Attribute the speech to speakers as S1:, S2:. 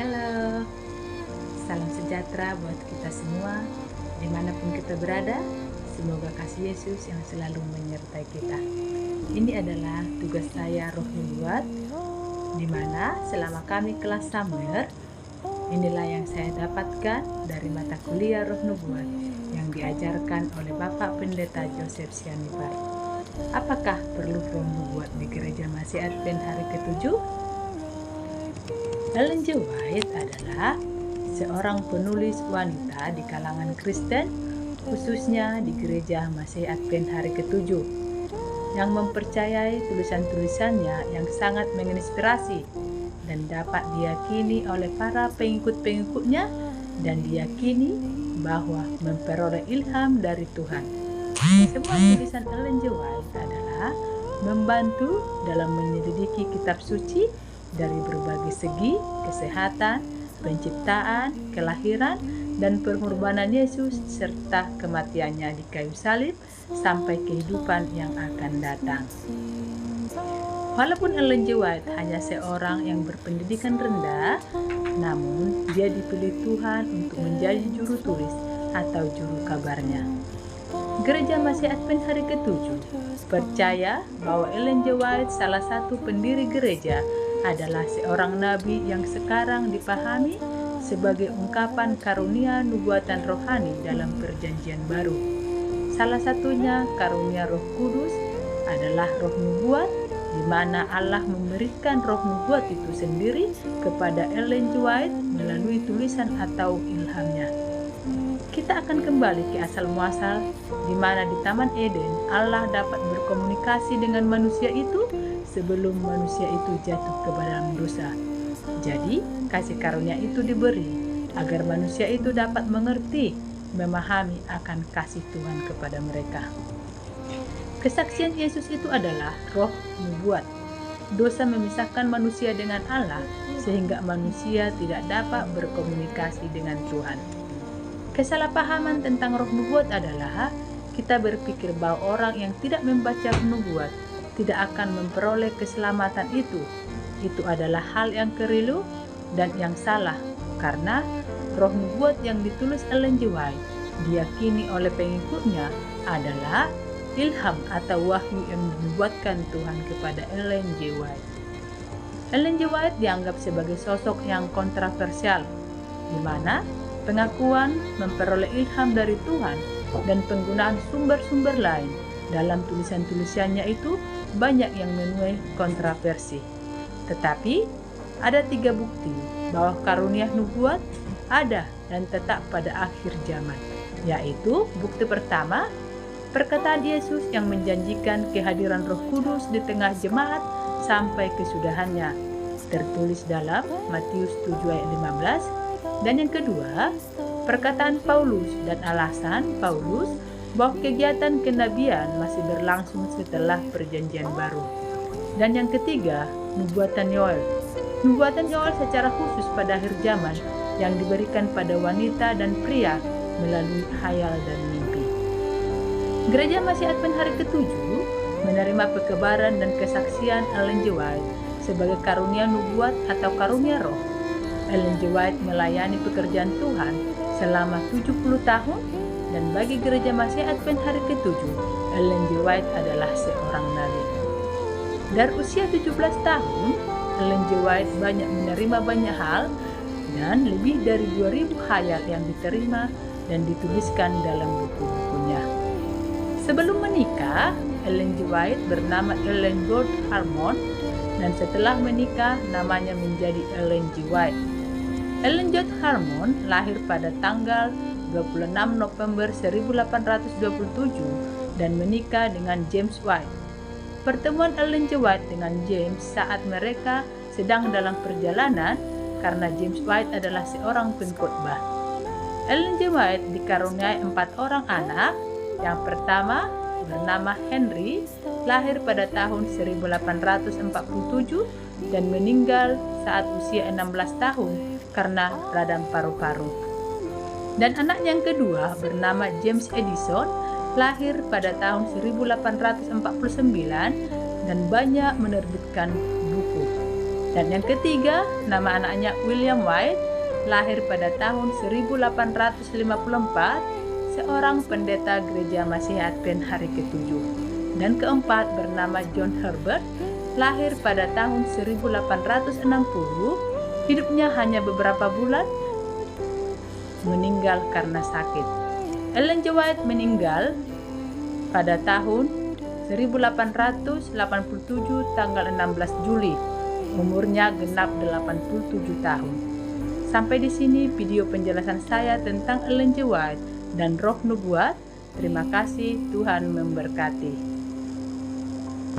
S1: Halo, salam sejahtera buat kita semua, dimanapun kita berada. Semoga kasih Yesus yang selalu menyertai kita. Ini adalah tugas saya Roh Nubuat, di mana selama kami kelas summer, inilah yang saya dapatkan dari mata kuliah Roh Nubuat yang diajarkan oleh Bapak Pendeta Joseph Sianipar. Apakah perlu Roh Nubuat di Gereja Masih Advent hari ke-7? Ellen G. White adalah seorang penulis wanita di kalangan Kristen, khususnya di Gereja Masih Advent hari ke-7, yang mempercayai tulisan-tulisannya yang sangat menginspirasi dan dapat diyakini oleh para pengikut-pengikutnya, dan diyakini bahwa memperoleh ilham dari Tuhan. Semua tulisan Ellen G. White adalah membantu dalam menyelidiki kitab suci dari berbagai segi: kesehatan, penciptaan, kelahiran, dan pengorbanan Yesus, serta kematiannya di kayu salib sampai kehidupan yang akan datang. Walaupun Ellen G. White hanya seorang yang berpendidikan rendah, namun dia dipilih Tuhan untuk menjadi juru tulis atau juru kabarnya. Gereja Masih Advent hari ke-7 percaya bahwa Ellen G. White, salah satu pendiri gereja, adalah seorang nabi yang sekarang dipahami sebagai ungkapan karunia nubuatan rohani dalam Perjanjian Baru. Salah satunya karunia Roh Kudus adalah roh nubuat, di mana Allah memberikan roh nubuat itu sendiri kepada Ellen G. White melalui tulisan atau ilhamnya. Kita akan kembali ke asal muasal, di mana di Taman Eden Allah dapat berkomunikasi dengan manusia itu sebelum manusia itu jatuh ke dalam dosa. Jadi, kasih karunia itu diberi agar manusia itu dapat mengerti, memahami akan kasih Tuhan kepada mereka. Kesaksian Yesus itu adalah roh nubuat. Dosa memisahkan manusia dengan Allah sehingga manusia tidak dapat berkomunikasi dengan Tuhan. Kesalahpahaman tentang roh nubuat adalah kita berpikir bahwa orang yang tidak membaca roh nubuat tidak akan memperoleh keselamatan itu. Itu adalah hal yang keliru dan yang salah, karena roh nubuat yang ditulis Ellen G. White diyakini oleh pengikutnya adalah ilham atau wahyu yang dinubuatkan Tuhan kepada Ellen G. White. Ellen G. White dianggap sebagai sosok yang kontroversial, di mana pengakuan memperoleh ilham dari Tuhan dan penggunaan sumber-sumber lain dalam tulisan-tulisannya itu banyak yang menuai kontroversi. Tetapi ada 3 bukti bahwa karunia nubuat ada dan tetap pada akhir zaman, yaitu bukti pertama, perkataan Yesus yang menjanjikan kehadiran Roh Kudus di tengah jemaat sampai kesudahannya, tertulis dalam Matius 7 ayat 15. Dan yang kedua, perkataan Paulus dan alasan Paulus bahwa kegiatan kenabian masih berlangsung setelah Perjanjian Baru. Dan yang ketiga, nubuatan Yoel. Nubuatan Yoel secara khusus pada akhir zaman yang diberikan pada wanita dan pria melalui khayal dan mimpi. Gereja Masih Advent hari ke-7 menerima pekebaran dan kesaksian Ellen G. White sebagai karunia nubuat atau karunia roh. Ellen G. White melayani pekerjaan Tuhan selama 70 tahun, dan bagi Gereja Masih Advent hari ke-7, Ellen G. White adalah seorang nabi. Dari usia 17 tahun, Ellen G. White banyak menerima banyak hal, dan lebih dari 2000 khayal yang diterima dan dituliskan dalam buku-bukunya. Sebelum menikah, Ellen G. White bernama Ellen George Harmon, dan setelah menikah namanya menjadi Ellen G. White. Ellen George Harmon lahir pada tanggal 26 November 1827 dan menikah dengan James White. Pertemuan Ellen G. White dengan James saat mereka sedang dalam perjalanan, karena James White adalah seorang pengkhotbah. Ellen G. White dikaruniai 4 orang anak. Yang pertama bernama Henry, lahir pada tahun 1847 dan meninggal saat usia 16 tahun karena radang paru-paru. Dan anak yang kedua bernama James Edison, lahir pada tahun 1849 dan banyak menerbitkan buku. Dan yang ketiga, nama anaknya William White, lahir pada tahun 1854, seorang pendeta gereja Masihi Advent hari ke-7. Dan keempat bernama John Herbert, lahir pada tahun 1860, hidupnya hanya beberapa bulan, meninggal karena sakit. Ellen G. White meninggal pada tahun 1887 tanggal 16 Juli. Umurnya genap 87 tahun. Sampai di sini video penjelasan saya tentang Ellen G. White dan Roh Nubuat. Terima kasih, Tuhan memberkati.